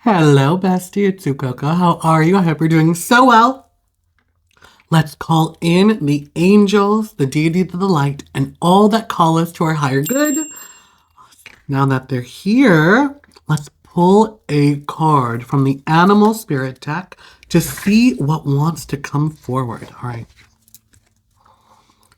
Hello, bestie. It's Sukoko. How are you? I hope you're doing so well. Let's call in the angels, the deities of the light, and all that call us to our higher good. Now that they're here, let's pull a card from the animal spirit deck to see what wants to come forward. All right.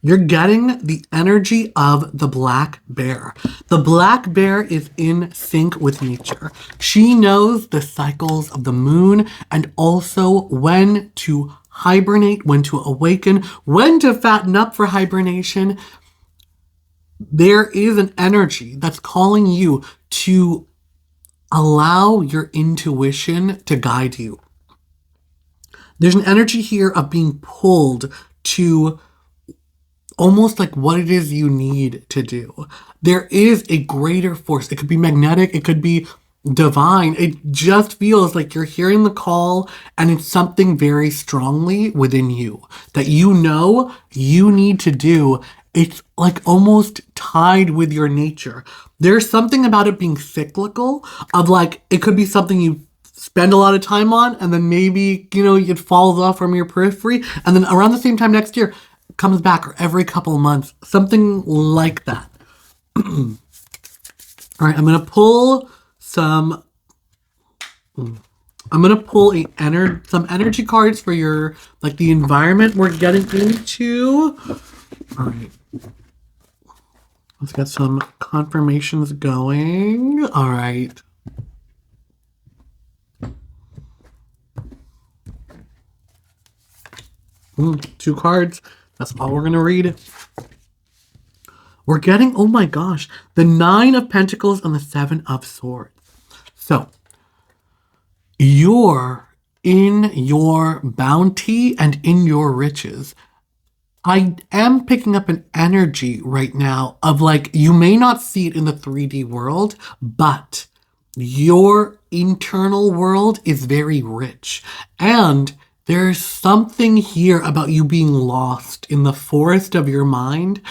You're getting the energy of the black bear. The black bear is in sync with nature. She knows the cycles of the moon and also when to hibernate, when to awaken, when to fatten up for hibernation. There is an energy that's calling you to allow your intuition to guide you. There's an energy here of being pulled to almost like what it is you need to do. There is a greater force. It could be magnetic, it could be divine. It just feels like you're hearing the call and it's something very strongly within you that you know you need to do. It's like almost tied with your nature. There's something about it being cyclical of like, it could be something you spend a lot of time on and then maybe, it falls off from your periphery. And then around the same time next year, comes back, or every couple of months, something like that. All right, I'm gonna pull some. I'm gonna pull some energy cards for your the environment we're getting into. All right, let's get some confirmations going. All right. Two cards. That's all we're going to read. We're getting, oh my gosh, the 9 of Pentacles and the 7 of Swords. So, you're in your bounty and in your riches. I am picking up an energy right now of you may not see it in the 3D world, but your internal world is very rich. And there's something here about you being lost in the forest of your mind.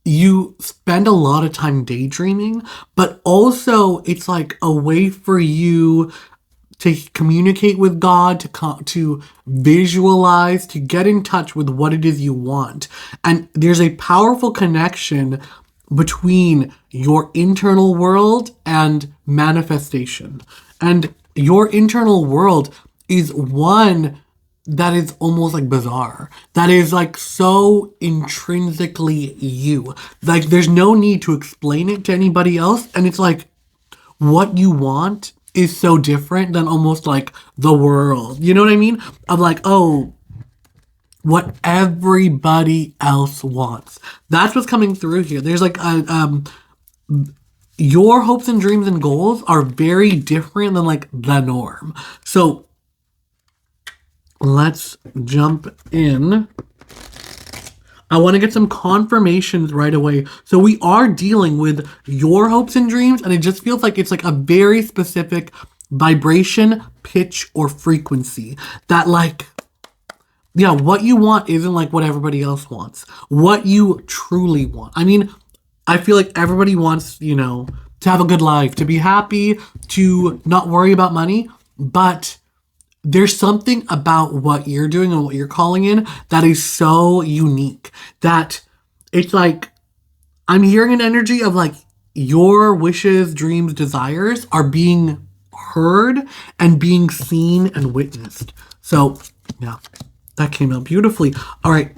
You spend a lot of time daydreaming, but also it's like a way for you to communicate with God, to visualize, to get in touch with what it is you want. And there's a powerful connection between your internal world and manifestation. And your internal world is one that is almost bizarre. That is so intrinsically you. There's no need to explain it to anybody else. And it's what you want is so different than almost the world. You know what I mean? Of what everybody else wants. That's what's coming through here. There's your hopes and dreams and goals are very different than the norm. So let's jump in. I want to get some confirmations right away. So we are dealing with your hopes and dreams, and it just feels like it's a very specific vibration, pitch, or frequency that what you want isn't what everybody else wants. What you truly want. I mean, I feel like everybody wants, to have a good life, to be happy, to not worry about money, but there's something about what you're doing and what you're calling in that is so unique that it's I'm hearing an energy of your wishes, dreams, desires are being heard and being seen and witnessed. So yeah, that came out beautifully. All right.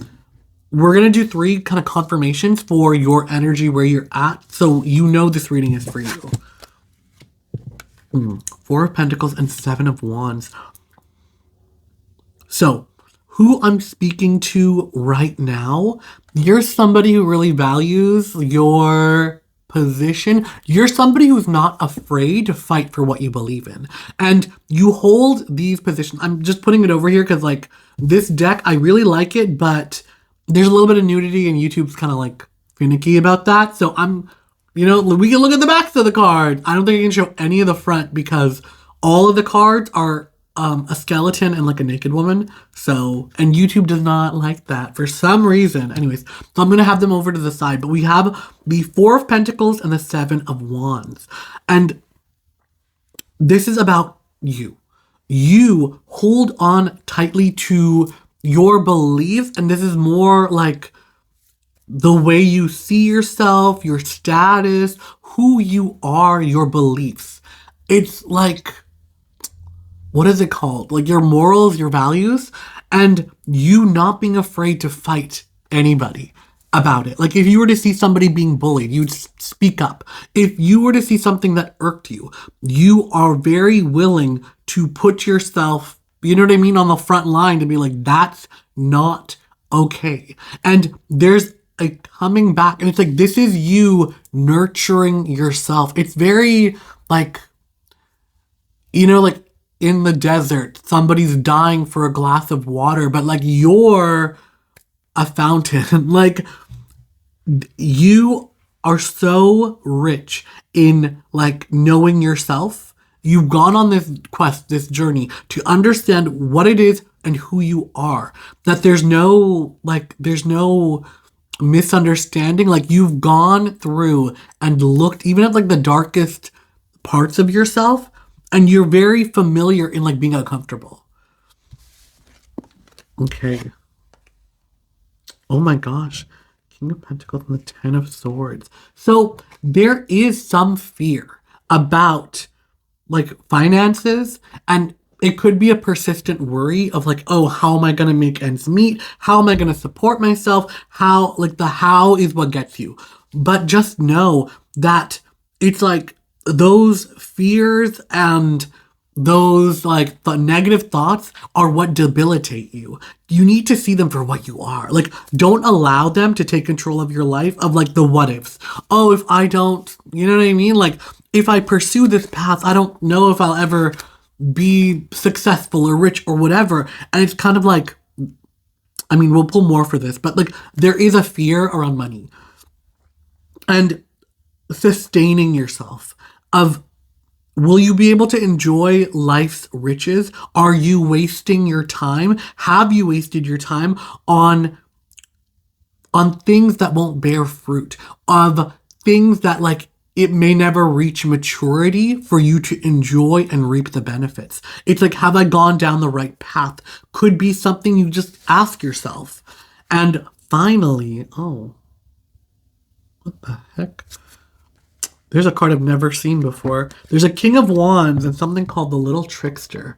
We're going to do 3 kind of confirmations for your energy where you're at. So this reading is for you. 4 of Pentacles and 7 of Wands. So, who I'm speaking to right now, you're somebody who really values your position. You're somebody who's not afraid to fight for what you believe in. And you hold these positions. I'm just putting it over here because this deck, I really like it, but there's a little bit of nudity and YouTube's kind of finicky about that. So we can look at the backs of the card. I don't think I can show any of the front because all of the cards are a skeleton and a naked woman. So, and YouTube does not like that for some reason. Anyways, so I'm going to have them over to the side. But we have the 4 of Pentacles and the 7 of Wands. And this is about you. You hold on tightly to your beliefs, and this is more like the way you see yourself, your status, who you are, your beliefs. It's like, what is it called? Like your morals, your values, and you not being afraid to fight anybody about it. Like if you were to see somebody being bullied, you'd speak up. If you were to see something that irked you, you are very willing to put yourself, you know what I mean, on the front line to be like, that's not okay. And there's a coming back, and it's like, this is you nurturing yourself. It's very like, you know, like in the desert, somebody's dying for a glass of water, but like you're a fountain. Like you are so rich in like knowing yourself. You've gone on this quest, this journey to understand what it is and who you are. That there's no misunderstanding. Like you've gone through and looked even at like the darkest parts of yourself, and you're very familiar in like being uncomfortable. Okay. Oh my gosh. King of Pentacles and the Ten of Swords. So there is some fear about like finances, and it could be a persistent worry of like, oh, how am I going to make ends meet? How am I going to support myself? How, like the how is what gets you. But just know that it's like those fears and those like the negative thoughts are what debilitate you. You need to see them for what you are. Like don't allow them to take control of your life of like the what ifs. Oh, if I don't, you know what I mean? Like if I pursue this path, I don't know if I'll ever be successful or rich or whatever. And it's kind of like, I mean, we'll pull more for this, but like there is a fear around money and sustaining yourself of, will you be able to enjoy life's riches? Are you wasting your time? Have you wasted your time on things that won't bear fruit? Of things that like it may never reach maturity for you to enjoy and reap the benefits. It's like, have I gone down the right path? Could be something you just ask yourself. And finally, oh, what the heck? There's a card I've never seen before. There's a King of Wands and something called the Little Trickster.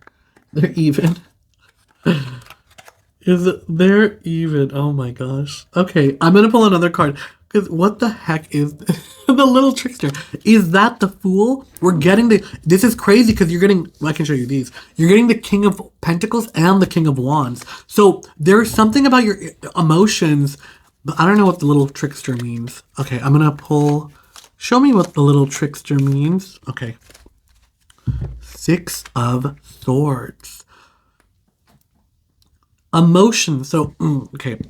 They're even. They're even. Oh my gosh. Okay, I'm going to pull another card. Because what the heck is the Little Trickster? Is that the Fool? We're getting this is crazy because you're getting, well, I can show you these. You're getting the King of Pentacles and the King of Wands. So there's something about your emotions, but I don't know what the Little Trickster means. Okay, I'm going to pull. Show me what the Little Trickster means. Okay. Six of Swords. Emotion. So, okay.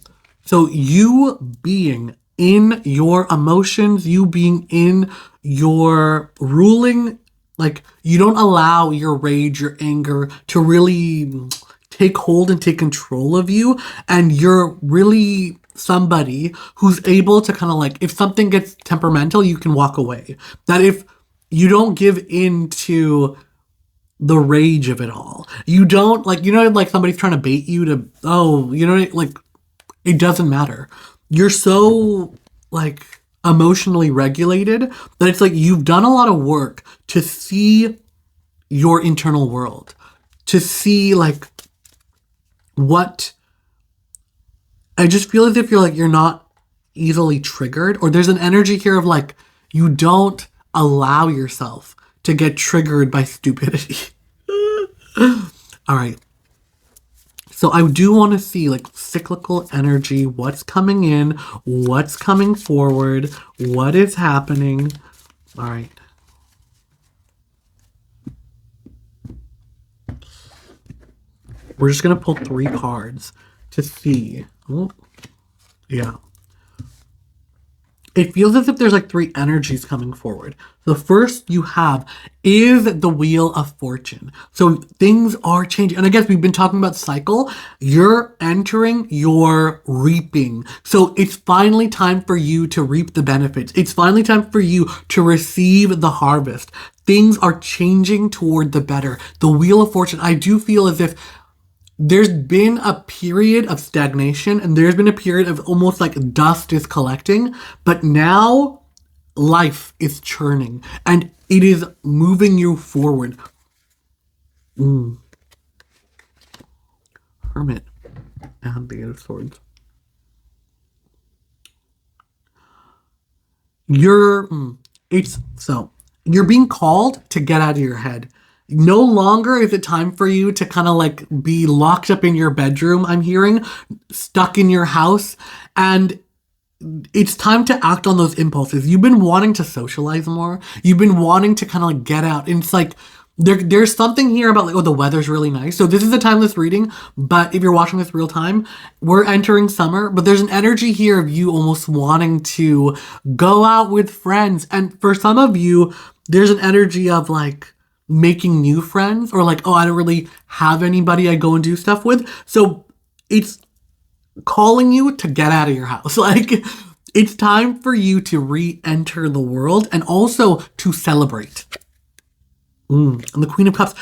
So you being in your emotions, you being in your ruling, like you don't allow your rage, your anger to really take hold and take control of you. And you're really somebody who's able to kind of like, if something gets temperamental, you can walk away. That if you don't give in to the rage of it all, you don't like, you know, like somebody's trying to bait you to, oh, you know, like it doesn't matter. You're so like emotionally regulated that it's like you've done a lot of work to see your internal world, to see like what. I just feel as if you're not easily triggered, or there's an energy here of like you don't allow yourself to get triggered by stupidity. All right. So I do want to see like cyclical energy, what's coming in, what's coming forward, what is happening. All right. We're just going to pull 3 cards to see. Oh, yeah. it feels as if there's like three energies coming forward. The first you have is the Wheel of Fortune. So things are changing. And I guess we've been talking about cycle. You're entering your reaping. So it's finally time for you to reap the benefits. It's finally time for you to receive the harvest. Things are changing toward the better. The Wheel of Fortune, I do feel as if there's been a period of stagnation and there's been a period of almost like dust is collecting, but now life is churning and it is moving you forward. Hermit and the Eight of Swords. You're being called to get out of your head. No longer is it time for you to kind of like be locked up in your bedroom, I'm hearing, stuck in your house, and it's time to act on those impulses. You've been wanting to socialize more. You've been wanting to kind of like get out. And it's like there's something here about like, oh, the weather's really nice. So this is a timeless reading, but if you're watching this real time, we're entering summer, but there's an energy here of you almost wanting to go out with friends. And for some of you, there's an energy of like making new friends or like, oh, I don't really have anybody I go and do stuff with. So it's calling you to get out of your house. Like it's time for you to re-enter the world and also to celebrate. And the Queen of Cups,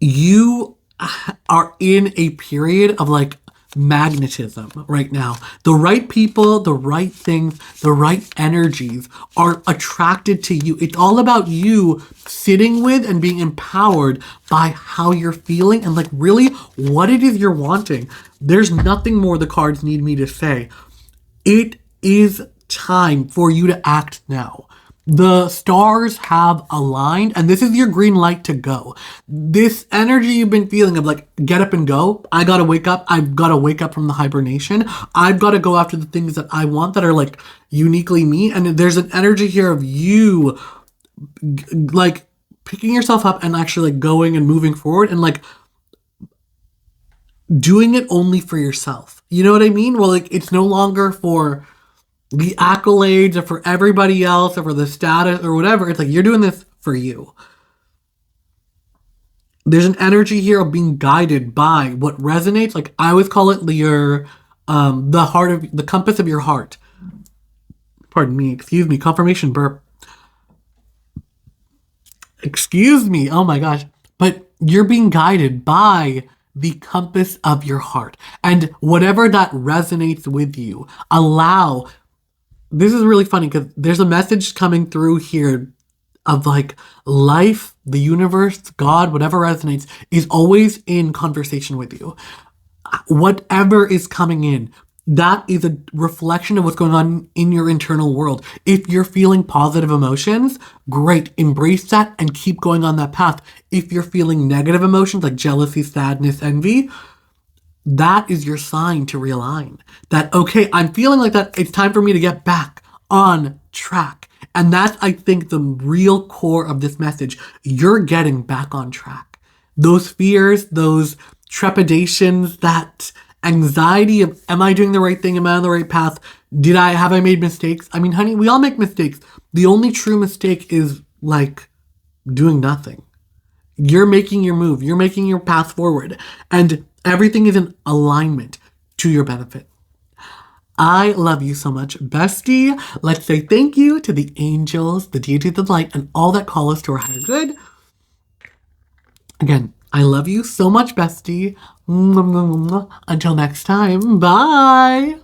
you are in a period of like magnetism right now. The right people, the right things, the right energies are attracted to you. It's all about you sitting with and being empowered by how you're feeling and like really what it is you're wanting. There's nothing more the cards need me to say. It is time for you to act now. The stars have aligned and this is your green light to go. This energy you've been feeling of like, get up and go. I gotta wake up. I've gotta wake up from the hibernation. I've gotta go after the things that I want that are like uniquely me. And there's an energy here of you like picking yourself up and actually like going and moving forward and like doing it only for yourself. You know what I mean? Well, like it's no longer for the accolades or for everybody else or for the status or whatever. It's like you're doing this for you. There's an energy here of being guided by what resonates. Like I always call it your the heart of the compass of your heart. Pardon me, excuse me, confirmation burp. Excuse me, oh my gosh. But you're being guided by the compass of your heart. And whatever that resonates with you, allow. This is really funny because there's a message coming through here of like life, the universe, God, whatever resonates is always in conversation with you. Whatever is coming in, that is a reflection of what's going on in your internal world. If you're feeling positive emotions, great, embrace that and keep going on that path. If you're feeling negative emotions like jealousy, sadness, envy, that is your sign to realign. That, okay, I'm feeling like that. It's time for me to get back on track. And that's, I think, the real core of this message. You're getting back on track. Those fears, those trepidations, that anxiety of, am I doing the right thing? Am I on the right path? Have I made mistakes? I mean, honey, we all make mistakes. The only true mistake is like doing nothing. You're making your move. You're making your path forward. And everything is in alignment to your benefit. I love you so much, bestie. Let's say thank you to the angels, the deities of the light, and all that call us to our higher good. Again, I love you so much, bestie. Until next time, bye.